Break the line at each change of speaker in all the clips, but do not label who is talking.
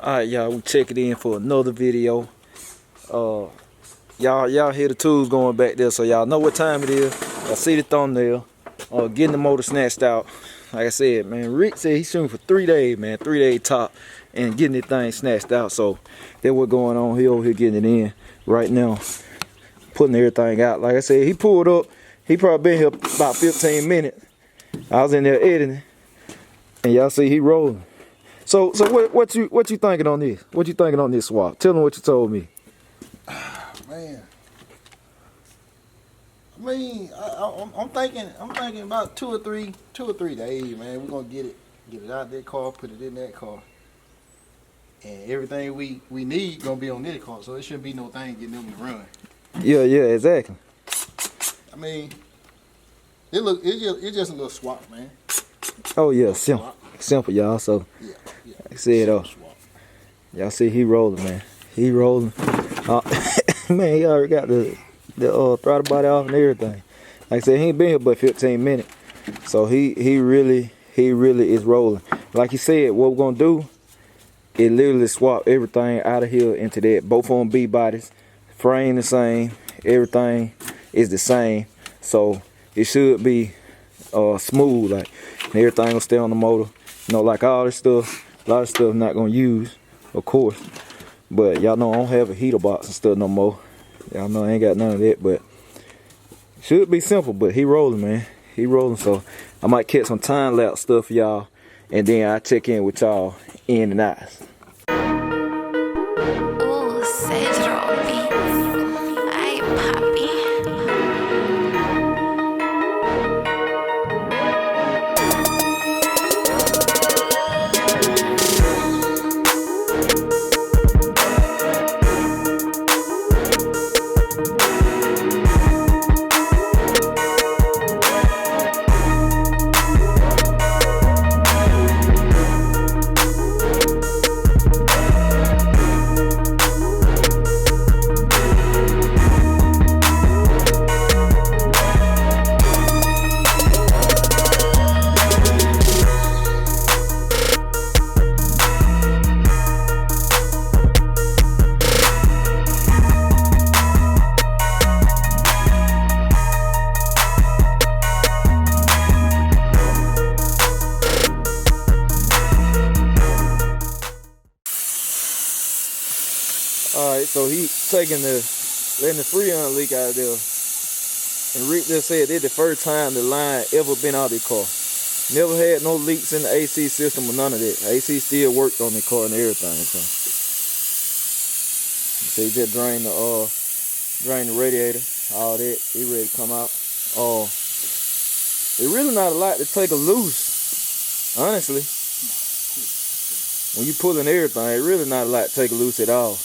Alright, y'all, we check it in for another video. Y'all hear the tools going back there, so y'all know what time it is. Y'all see the thumbnail. Getting the motor snatched out. Like I said, man, Rick said he's shooting for 3 days, man, 3 day top, and getting this thing snatched out. So that's what's going on. He over here getting it in right now, putting everything out. Like I said, he pulled up. He probably been here about 15 minutes. I was in there editing, and y'all see he rolling. So what you thinking on this? What you thinking on this swap? Tell them what you told me.
Man, I mean, I'm thinking about two or three days, man. We're gonna get it out that car, put it in that car, and everything we need gonna be on this car. So it shouldn't be no thing getting them to run. Yeah,
exactly.
I mean, it's just a little swap, man.
Oh yeah, simple, y'all. So
yeah.
like I said, y'all see he rolling, man. He rolling. Man, he already got the throttle body off and everything. Like I said, he ain't been here but 15 minutes. So he really is rolling. Like he said, what we're gonna do is literally swap everything out of here into that. Both on B bodies, frame the same, everything is the same. So it should be smooth, like, and everything will stay on the motor. You know, like all this stuff, a lot of stuff I'm not gonna use, of course. But y'all know I don't have a heater box and stuff no more. Y'all know I ain't got none of that, but should be simple. But he rolling, man. He rolling, so I might catch some time lapse stuff for y'all, and then I check in with y'all in and out. Alright, so he letting the Freon leak out of there. And Rick just said it's the first time the line ever been out of the car. Never had no leaks in the AC system or none of that. AC still worked on the car and everything. So he just drained the radiator, all that. He ready to come out. It's really not a lot to take a loose, honestly. When you pulling everything, it's really not a lot to take a loose at all.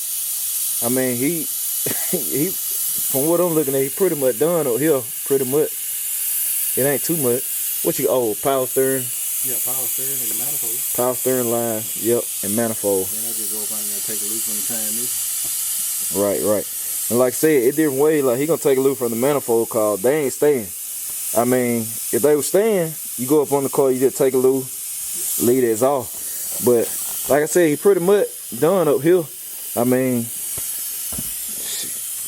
I mean, he from what I'm looking at, he pretty much done up here. Pretty much. It ain't too much. What you power steering?
Yeah, power steering and the manifold.
Power steering line, yep, and manifold.
Then I just go up and take a loose from the transmission.
Right. And like I said, it different way. Like he gonna take a loose from the manifold cause they ain't staying. I mean, if they was staying, you go up on the car, you just take a loose, leave it as off. But like I said, he pretty much done up here. I mean,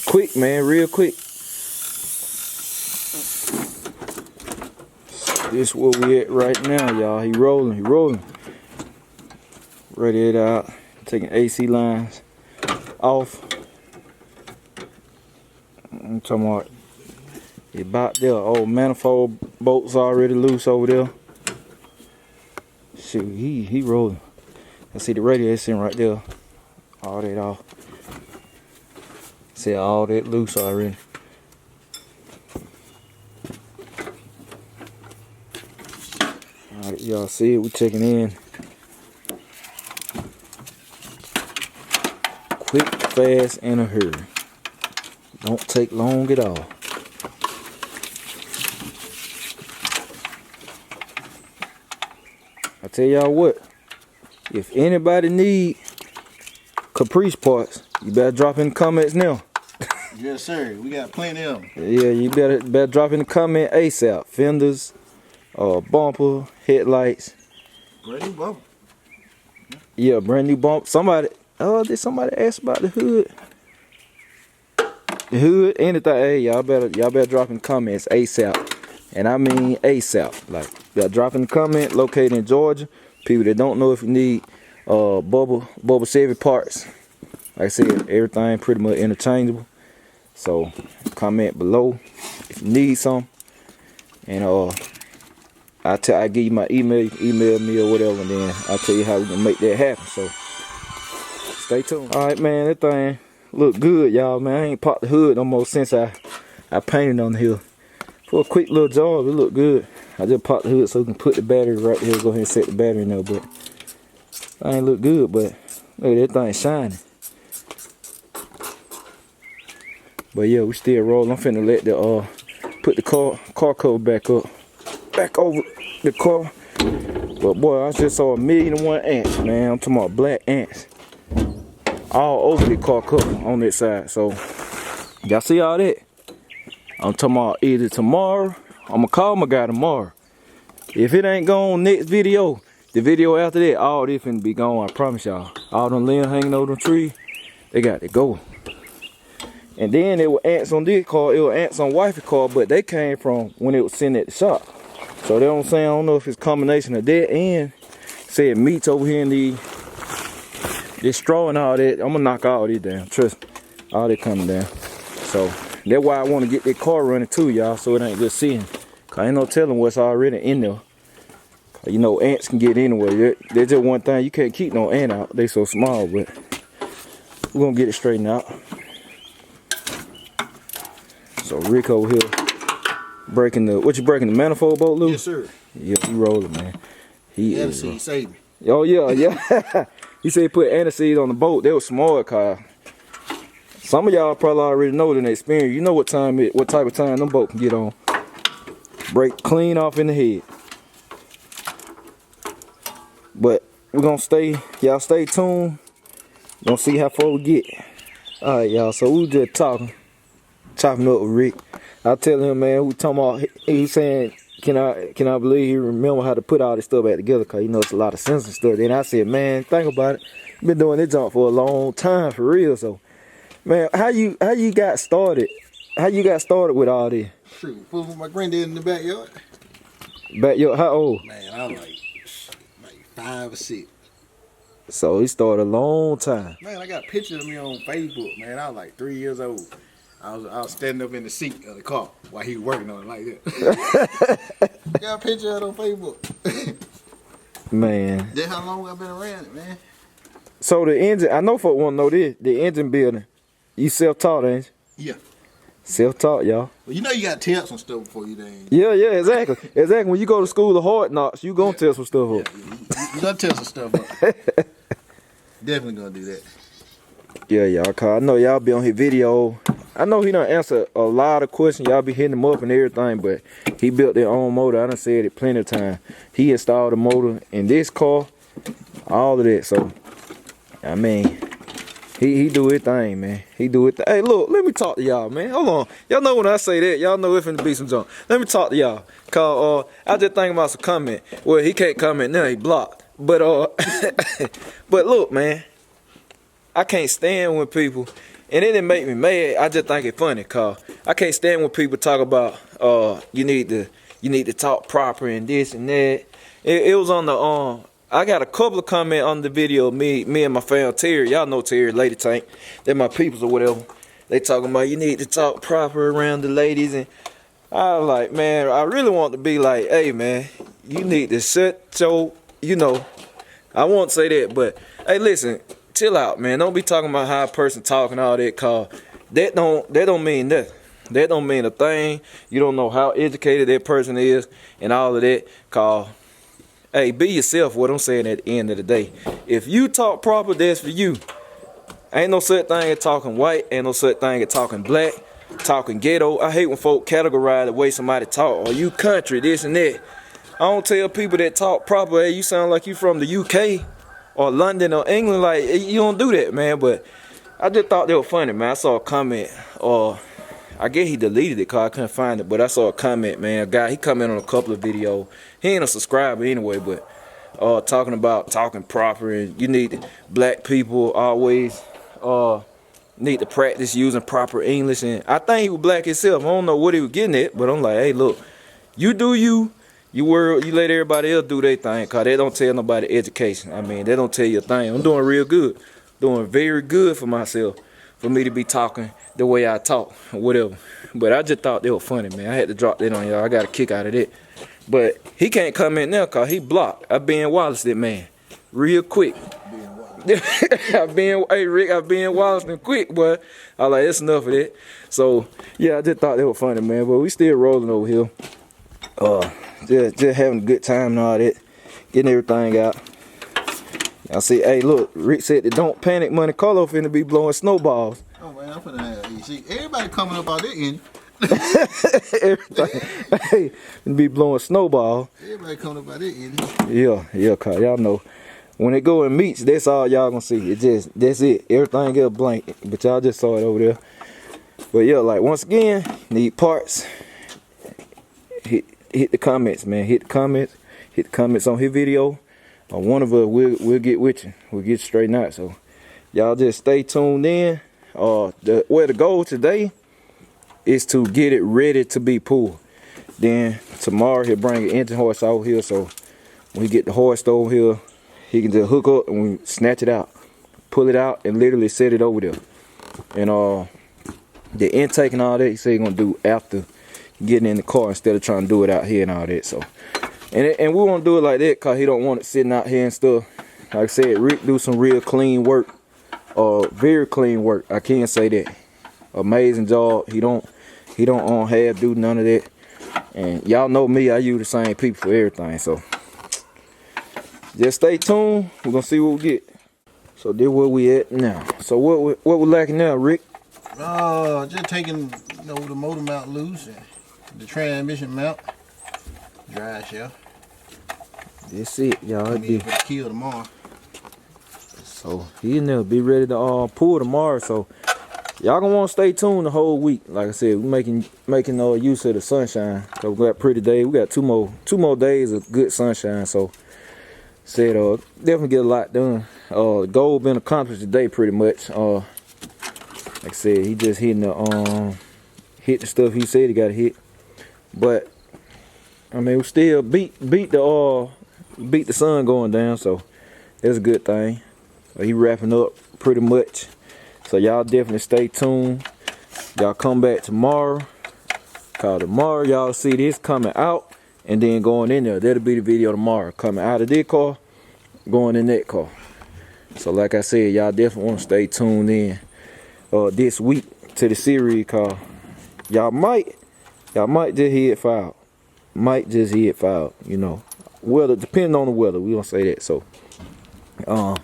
quick, man, real quick. This is where we at right now, y'all. He rolling. Radiator out, taking AC lines off. I'm talking about there. Oh, manifold bolts already loose over there. Shoot, he rolling. I see the radiator sitting right there. All that off. See all that loose already. Alright, y'all see it, we checking in. Quick, fast, and a hurry. Don't take long at all. I tell y'all what, if anybody need Caprice parts, you better drop in the comments now.
Yes, sir. We got plenty of them.
Yeah, you better drop in the comment ASAP. Fenders, bumper, headlights.
Brand new bumper.
Yeah, brand new bump. Somebody, did somebody ask about the hood? The hood, anything. Hey, y'all better drop in the comments ASAP. And I mean ASAP. Like, y'all drop in the comment, located in Georgia. People that don't know if you need bubble Chevy parts. Like I said, everything pretty much interchangeable. So comment below if you need some. And I give you my email, you can email me or whatever, and then I'll tell you how we gonna make that happen. So stay tuned. Alright, man, that thing look good, y'all, man. I ain't popped the hood no more since I painted on the hill. For a quick little job, it look good. I just popped the hood so we can put the battery right here, go ahead and set the battery in there, but that ain't look good, but look at that thing shining. But yeah, we still rolling. I'm finna let the put the car cover back over the car. But boy, I just saw 1,000,001 ants, man. I'm talking about black ants all over the car cover on that side. So y'all see all that? I'm talking about either tomorrow, I'm gonna call my guy tomorrow. If it ain't gone next video, the video after that, all this finna be gone, I promise y'all. All them limbs hanging over them trees, they got to go. And then there were ants on this car, it was ants on wifey car, but they came from when it was sitting at the shop. So that's what I'm saying, I don't know if it's a combination of that and said Meech over here in this straw and all that. I'm gonna knock all this down, trust me. All that coming down. So that's why I want to get that car running too, y'all, so it ain't just sitting. Cause ain't no telling what's already in there. You know, ants can get anywhere. There's just one thing, you can't keep no ant out. They so small, but we're gonna get it straightened out. So Rick over here breaking the, what you breaking, the manifold bolt, Lou?
Yes, sir.
Yeah, he rolling, man. He is.
He saved me.
Oh yeah, yeah. He said he put aniseed on the boat. They was smart, car. Some of y'all probably already know the experience. You know what time it, what type of time them boat can get on. Break clean off in the head. But we're gonna stay, y'all stay tuned. Gonna see how far we get. Alright, y'all, so we just chopping up with Rick. I tell him, man, we talking about, he saying, can I believe he remember how to put all this stuff back together, cause you know it's a lot of sensitive stuff. Then I said, man, think about it. Been doing this job for a long time, for real. So, man, how you got started? How you got started with all this?
Shoot, fooling with my granddad in the backyard.
Backyard, how old?
Man, I was like 5 or 6.
So he started a long time.
Man, I got pictures of me on Facebook, man. I was like 3 years old. I was standing up in the seat of the car while he was working on it like that. I got a picture of it on Facebook.
Man.
That's how long I've been around it, man.
So the engine, I know folks want to know this, the engine building, you self-taught, ain't you?
Yeah.
Self-taught, y'all.
Well, you know you got to test some stuff before you dang.
Yeah, exactly. Exactly. When you go to school of hard knocks, you gonna test some stuff up.
Yeah, you gotta test some stuff up. Definitely gonna do that.
Yeah, y'all, cause I know y'all be on his video. I know he done answer a lot of questions. Y'all be hitting him up and everything, but he built their own motor. I done said it plenty of times. He installed a motor in this car, all of that. So, I mean, he do his thing, man. He do it. Hey, look, let me talk to y'all, man. Hold on. Y'all know when I say that, y'all know it's finna be some junk. Let me talk to y'all. Cause I just think about some comment. Well, he can't comment now, he blocked. But but look, man. I can't stand when people, and it didn't make me mad. I just think it's funny, cause I can't stand when people talk about you need to talk proper and this and that. It was on the I got a couple of comments on the video. Me and my fam Terry, y'all know Terry, Lady Tank. They're my peoples or whatever. They talking about you need to talk proper around the ladies, and I was like, man, I really want to be like, hey man, you need to set your, you know, I won't say that, but hey, listen. Chill out, man. Don't be talking about how a person talking all that, cause that don't mean nothing. That don't mean a thing. You don't know how educated that person is and all of that, cause hey, be yourself. What I'm saying at the end of the day, if you talk proper, that's for you. Ain't no such thing as talking white. Ain't no such thing as talking black, talking ghetto. I hate when folk categorize the way somebody talk. Or you country, this and that. I don't tell people that talk proper, hey, you sound like you from the UK. Or London or England, like, you don't do that, man. But I just thought they were funny, man. I saw a comment, or I guess he deleted it because I couldn't find it. But I saw a comment, man. A guy, he commented on a couple of videos. He ain't a subscriber anyway, but talking about talking proper, and you need black people always need to practice using proper English. And I think he was black himself. I don't know what he was getting at, but I'm like, hey, look, you do you let everybody else do their thing, cause they don't tell nobody education. I mean, they don't tell you a thing. I'm doing real good, doing very good for myself, for me to be talking the way I talk or whatever. But I just thought they were funny, man. I had to drop that on y'all. I got a kick out of that. But he can't come in now cause he blocked. I been Wallace that man real quick. I've been Wallace and quick, but I like, it's enough of that. So yeah, I just thought they were funny, man. But we still rolling over here. Just having a good time and all that, getting everything out. I see, hey, look, Rick said that don't panic, Money Carlo finna be blowing snowballs.
Oh man, I'm finna have, you see, everybody coming up out there end.
Everything, hey, finna be blowing snowball.
Everybody coming up out there end.
Yeah, cause y'all know when it go in Meech, that's all y'all gonna see. That's it. Everything else blank, but y'all just saw it over there. But yeah, like once again, need parts. Hit the comments, man. Hit the comments on his video. One of us we'll get with you. We'll get straightened out. So y'all just stay tuned in. The goal today is to get it ready to be pulled. Then tomorrow he'll bring an engine horse over here. So when he get the horse over here, he can just hook up and we snatch it out, pull it out, and literally set it over there. And the intake and all that, he said he's gonna do after getting in the car instead of trying to do it out here and all that. So and we won't do it like that because he don't want it sitting out here and stuff. Like I said, Rick do some real clean work, very clean work. I can't say that. Amazing job. He don't half do none of that. And y'all know me, I use the same people for everything. So just stay tuned. We're gonna see what we get. So this where we at now. So what we lacking now, Rick?
Just taking the motor mount loose and the transmission mount, drive shaft.
That's it, y'all.
I need to kill tomorrow.
So he in there, be ready to pull tomorrow. So y'all gonna want to stay tuned the whole week. Like I said, we making use of the sunshine. Cause we got pretty days. We got two more days of good sunshine. So said definitely get a lot done. The goal been accomplished today pretty much. Like I said, he just hitting hit the stuff he said he got to hit. But I mean, we still beat the sun going down, so that's a good thing. He wrapping up pretty much. So y'all definitely stay tuned. Y'all come back tomorrow. Cause tomorrow y'all see this coming out and then going in there. That'll be the video tomorrow. Coming out of this car, going in that car. So like I said, y'all definitely want to stay tuned in this week to the series, cause y'all might just hear it filed. Might just hear it filed, you know. Weather, depending on the weather, we gonna say that. So I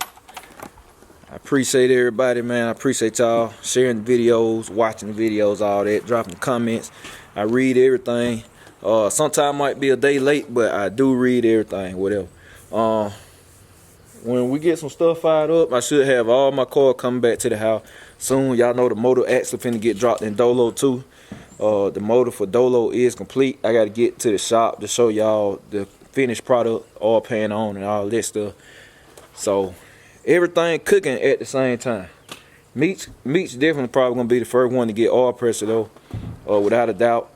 appreciate everybody, man. I appreciate y'all sharing the videos, watching the videos, all that, dropping comments. I read everything. Sometimes might be a day late, but I do read everything, whatever. When we get some stuff fired up, I should have all my car coming back to the house soon. Y'all know the motor actually finna get dropped in Dolo too. The motor for Dolo is complete. I gotta get to the shop to show y'all the finished product, all pan on and all that stuff. So everything cooking at the same time. Meech definitely probably gonna be the first one to get oil pressure though, without a doubt.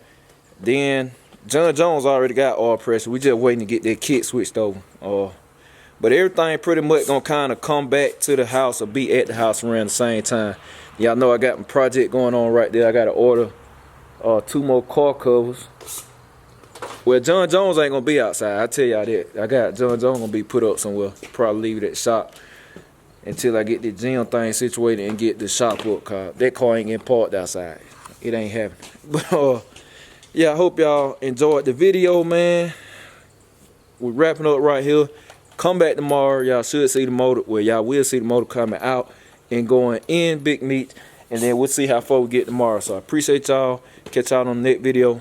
Then John Jones already got oil pressure. We just waiting to get that kit switched over. But everything pretty much gonna kind of come back to the house or be at the house around the same time. Y'all know I got my project going on right there. I gotta order 2 more car covers. Well, John Jones ain't gonna be outside. I tell y'all that. I got John Jones gonna be put up somewhere. Probably leave it at the shop until I get the gym thing situated and get the shop up. Cause that car ain't getting parked outside. It ain't happening. But yeah, I hope y'all enjoyed the video, man. We're wrapping up right here. Come back tomorrow. Y'all should see the motor. Well, y'all will see the motor coming out and going in Big Meech. And then we'll see how far we get tomorrow. So I appreciate y'all. Catch y'all on the next video.